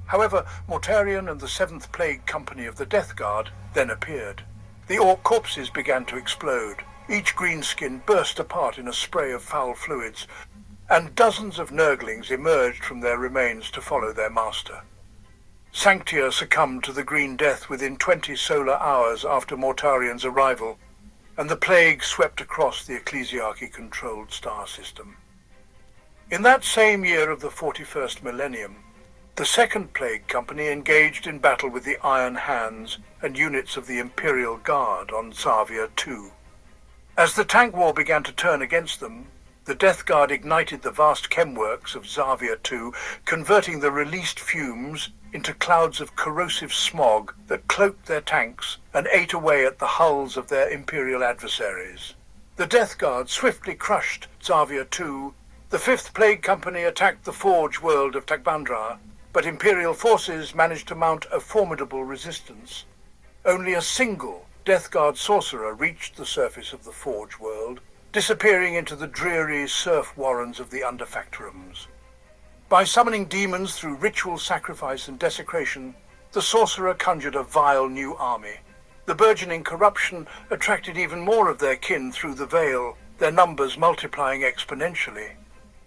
However, Mortarion and the 7th Plague Company of the Death Guard then appeared. The orc corpses began to explode. Each greenskin burst apart in a spray of foul fluids, and dozens of nurglings emerged from their remains to follow their master. Sanctia succumbed to the Green Death within 20 solar hours after Mortarion's arrival, and the plague swept across the ecclesiarchy-controlled star system. In that same year of the 41st millennium, the 2nd Plague Company engaged in battle with the Iron Hands and units of the Imperial Guard on Zavia II. As the tank war began to turn against them, the Death Guard ignited the vast chemworks of Zavia II, converting the released fumes into clouds of corrosive smog that cloaked their tanks and ate away at the hulls of their Imperial adversaries. The Death Guard swiftly crushed Zavia II. The 5th Plague Company attacked the Forge world of Takbandra, but Imperial forces managed to mount a formidable resistance. Only a single Death Guard sorcerer reached the surface of the Forge world, disappearing into the dreary surf warrens of the Underfactorums. By summoning demons through ritual sacrifice and desecration, the sorcerer conjured a vile new army. The burgeoning corruption attracted even more of their kin through the veil, their numbers multiplying exponentially.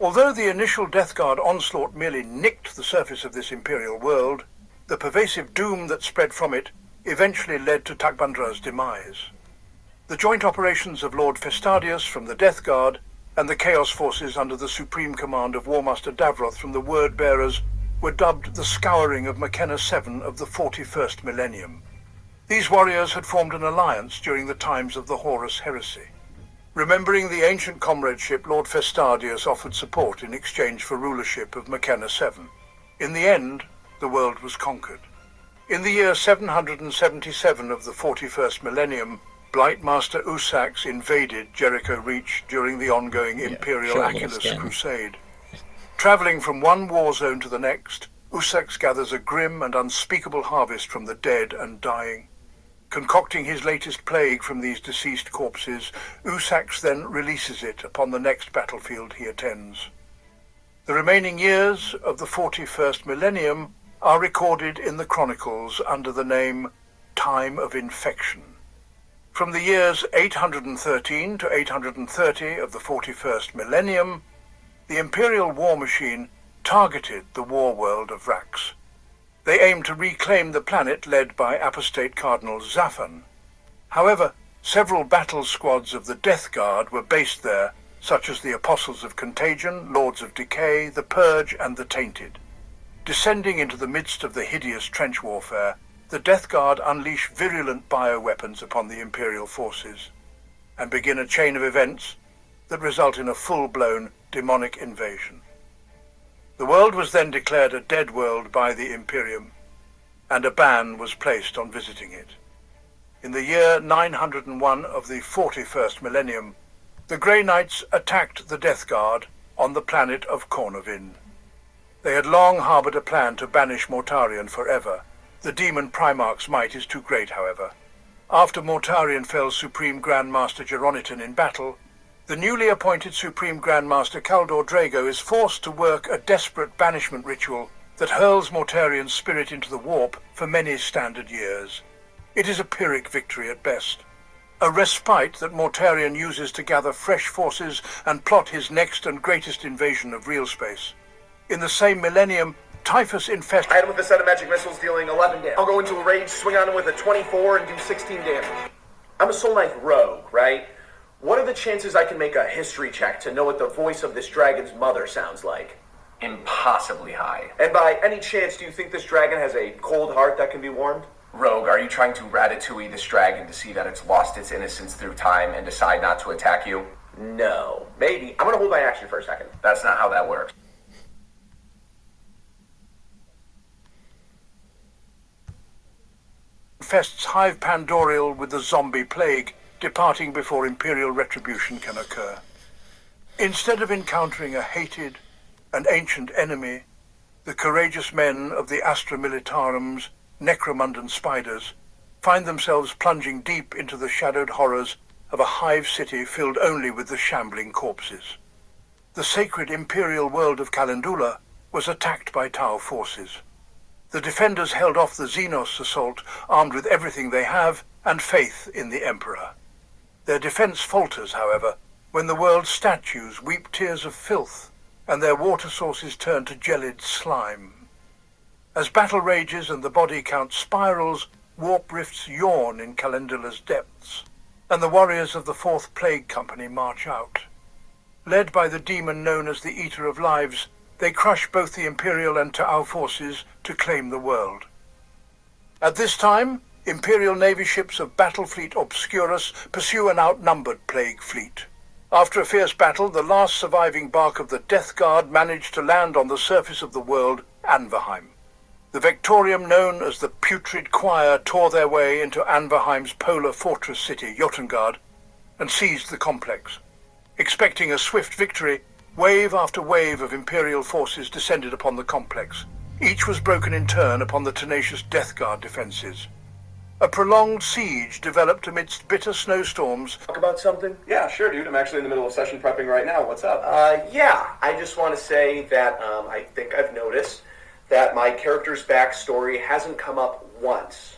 Although the initial Death Guard onslaught merely nicked the surface of this Imperial world, the pervasive doom that spread from it eventually led to Takbandra's demise. The joint operations of Lord Festadius from the Death Guard and the Chaos Forces under the supreme command of War Master Davroth from the Word Bearers were dubbed the Scouring of McKenna VII of the 41st millennium. These warriors had formed an alliance during the times of the Horus Heresy. Remembering the ancient comradeship, Lord Festadius offered support in exchange for rulership of McKenna VII. In the end, the world was conquered. In the year 777 of the 41st millennium, Blightmaster Usax invaded Jericho Reach during the ongoing Imperial Aculus Crusade. Traveling from one war zone to the next, Usax gathers a grim and unspeakable harvest from the dead and dying. Concocting his latest plague from these deceased corpses, Usax then releases it upon the next battlefield he attends. The remaining years of the 41st millennium are recorded in the chronicles under the name Time of Infection. From the years 813 to 830 of the 41st millennium, the Imperial war machine targeted the war world of Vrax. They aimed to reclaim the planet led by apostate Cardinal Zaphon. However, several battle squads of the Death Guard were based there, such as the Apostles of Contagion, Lords of Decay, the Purge, and the Tainted. Descending into the midst of the hideous trench warfare, the Death Guard unleash virulent bioweapons upon the Imperial forces, and begin a chain of events that result in a full-blown demonic invasion. The world was then declared a dead world by the Imperium, and a ban was placed on visiting it. In the year 901 of the 41st millennium, the Grey Knights attacked the Death Guard on the planet of Cornovin. They had long harbored a plan to banish Mortarion forever. The demon Primarch's might is too great, however. After Mortarion fells Supreme Grand Master Geronitan in battle, the newly appointed Supreme Grand Master Kaldor Drago is forced to work a desperate banishment ritual that hurls Mortarion's spirit into the warp for many standard years. It is a Pyrrhic victory at best, a respite that Mortarion uses to gather fresh forces and plot his next and greatest invasion of real space. In the same millennium, Typhus infests... I hit him with a set of magic missiles dealing 11 damage. I'll go into a rage, swing on him with a 24 and do 16 damage. I'm a Soul Knight rogue, right? What are the chances I can make a history check to know what the voice of this dragon's mother sounds like? Impossibly high. And by any chance, do you think this dragon has a cold heart that can be warmed? Rogue, are you trying to ratatouille this dragon to see that it's lost its innocence through time and decide not to attack you? No. Maybe. I'm gonna hold my action for a second. That's not how that works. Infests Hive Pandorial with the zombie plague, departing before Imperial retribution can occur. Instead of encountering a hated and ancient enemy, the courageous men of the Astra Militarum's Necromundan spiders find themselves plunging deep into the shadowed horrors of a hive city filled only with the shambling corpses. The sacred Imperial world of Calendula was attacked by Tau forces. The defenders held off the Xenos assault, armed with everything they have and faith in the Emperor. Their defense falters, however, when the world's statues weep tears of filth and their water sources turn to gelid slime. As battle rages and the body count spirals, warp rifts yawn in Calendula's depths, and the warriors of the Fourth Plague Company march out. Led by the demon known as the Eater of Lives, they crush both the Imperial and Ta'au forces to claim the world. At this time, Imperial Navy ships of Battle Fleet Obscurus pursue an outnumbered Plague fleet. After a fierce battle, the last surviving bark of the Death Guard managed to land on the surface of the world, Anverheim. The Vectorium known as the Putrid Choir tore their way into Anverheim's polar fortress city, Jotengard, and seized the complex. Expecting a swift victory, wave after wave of Imperial forces descended upon the complex. Each was broken in turn upon the tenacious Death Guard defenses. A prolonged siege developed amidst bitter snowstorms. Talk about something? Yeah, sure, dude. I'm actually in the middle of session prepping right now. What's up? Yeah. I just want to say that I think I've noticed that my character's backstory hasn't come up once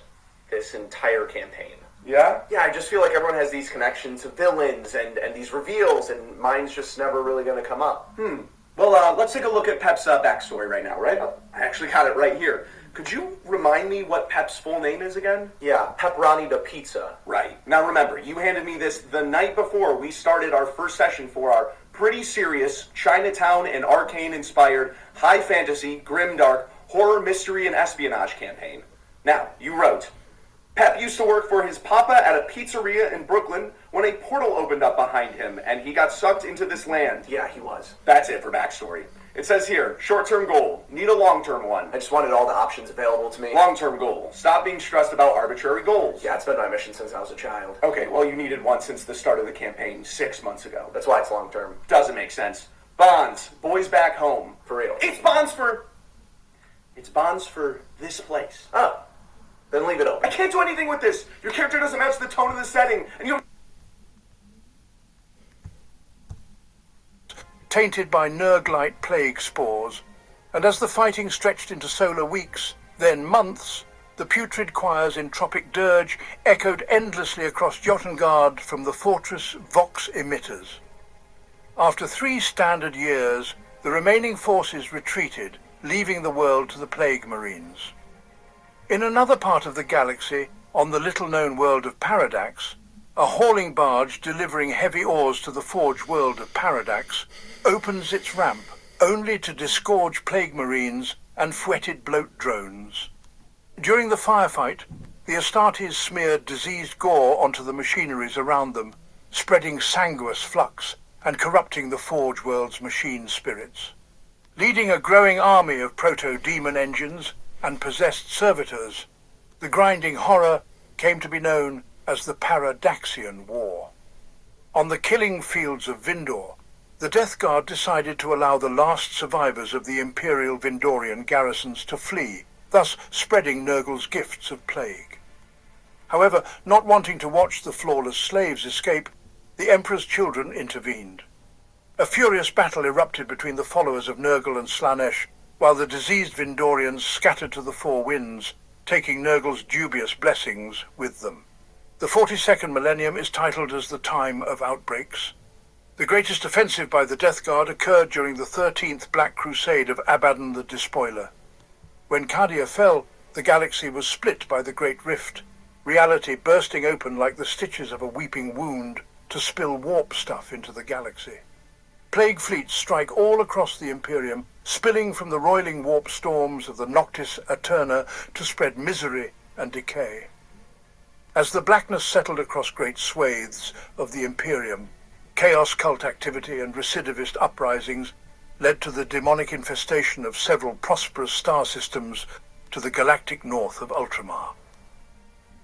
this entire campaign. Yeah? Yeah, I just feel like everyone has these connections to villains and these reveals, and mine's just never really going to come up. Well, let's take a look at Pep's backstory right now, right? I actually got it right here. Could you remind me what Pep's full name is again? Yeah, Pepperoni the Pizza. Right. Now remember, you handed me this the night before we started our first session for our pretty serious Chinatown and Arcane-inspired high fantasy, grimdark, horror, mystery, and espionage campaign. Now, you wrote, Pep used to work for his papa at a pizzeria in Brooklyn when a portal opened up behind him and he got sucked into this land. Yeah, he was. That's it for backstory. It says here, short-term goal, need a long-term one. I just wanted all the options available to me. Long-term goal, stop being stressed about arbitrary goals. Yeah, it's been my mission since I was a child. Okay, well, you needed one since the start of the campaign 6 months ago. That's why it's long-term. Doesn't make sense. Bonds, boys back home. For real. It's bonds for this place. Oh, then leave it open. I can't do anything with this. Your character doesn't match the tone of the setting, and you... Tainted by Nurglite plague spores, and as the fighting stretched into solar weeks, then months, the putrid choirs in Tropic Dirge echoed endlessly across Jotengard from the fortress Vox emitters. After 3 standard years, the remaining forces retreated, leaving the world to the Plague Marines. In another part of the galaxy, on the little-known world of Paradax, a hauling barge delivering heavy ores to the forge world of Paradax opens its ramp only to disgorge Plague Marines and fouetted bloat drones. During the firefight, the Astartes smeared diseased gore onto the machineries around them, spreading sanguous flux and corrupting the forge world's machine spirits. Leading a growing army of proto-demon engines and possessed servitors, the grinding horror came to be known as the Paradaxian War. On the killing fields of Vindor, the Death Guard decided to allow the last survivors of the Imperial Vindorian garrisons to flee, thus spreading Nurgle's gifts of plague. However, not wanting to watch the flawless slaves escape, the Emperor's children intervened. A furious battle erupted between the followers of Nurgle and Slanesh, while the diseased Vindorians scattered to the 4 winds, taking Nurgle's dubious blessings with them. The 42nd millennium is titled as the Time of Outbreaks. The greatest offensive by the Death Guard occurred during the 13th Black Crusade of Abaddon the Despoiler. When Cadia fell, the galaxy was split by the Great Rift, reality bursting open like the stitches of a weeping wound to spill warp stuff into the galaxy. Plague fleets strike all across the Imperium, spilling from the roiling warp storms of the Noctis Aeterna to spread misery and decay. As the blackness settled across great swathes of the Imperium, chaos cult activity and recidivist uprisings led to the demonic infestation of several prosperous star systems to the galactic north of Ultramar.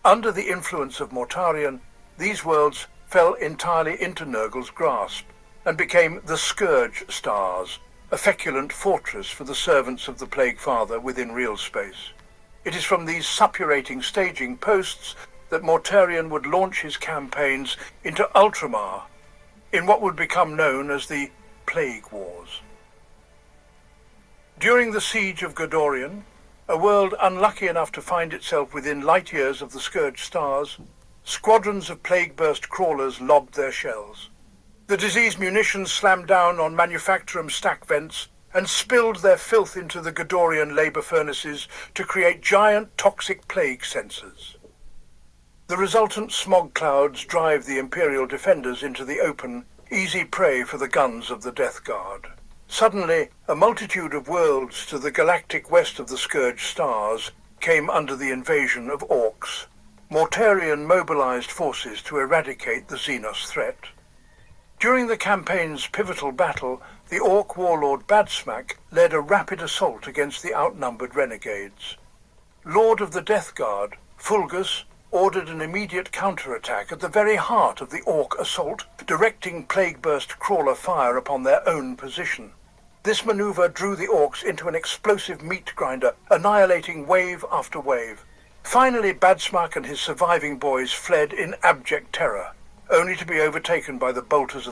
Under the influence of Mortarion, these worlds fell entirely into Nurgle's grasp and became the Scourge Stars, a feculent fortress for the servants of the Plague Father within real space. It is from these suppurating staging posts that Mortarion would launch his campaigns into Ultramar in what would become known as the Plague Wars. During the siege of Godorian, a world unlucky enough to find itself within light years of the scourged stars, squadrons of plague-burst crawlers lobbed their shells. The disease munitions slammed down on manufacturum stack vents and spilled their filth into the Godorian labour furnaces to create giant toxic plague sensors. The resultant smog clouds drive the Imperial defenders into the open, easy prey for the guns of the Death Guard. Suddenly, a multitude of worlds to the galactic west of the scourged stars came under the invasion of orcs. Mortarion mobilized forces to eradicate the Xenos threat. During the campaign's pivotal battle, the orc warlord Badsmack led a rapid assault against the outnumbered renegades. Lord of the Death Guard, Fulgus, ordered an immediate counterattack at the very heart of the orc assault, directing plague-burst crawler fire upon their own position. This maneuver drew the orcs into an explosive meat grinder, annihilating wave after wave. Finally, Badsmack and his surviving boys fled in abject terror, only to be overtaken by the bolters of the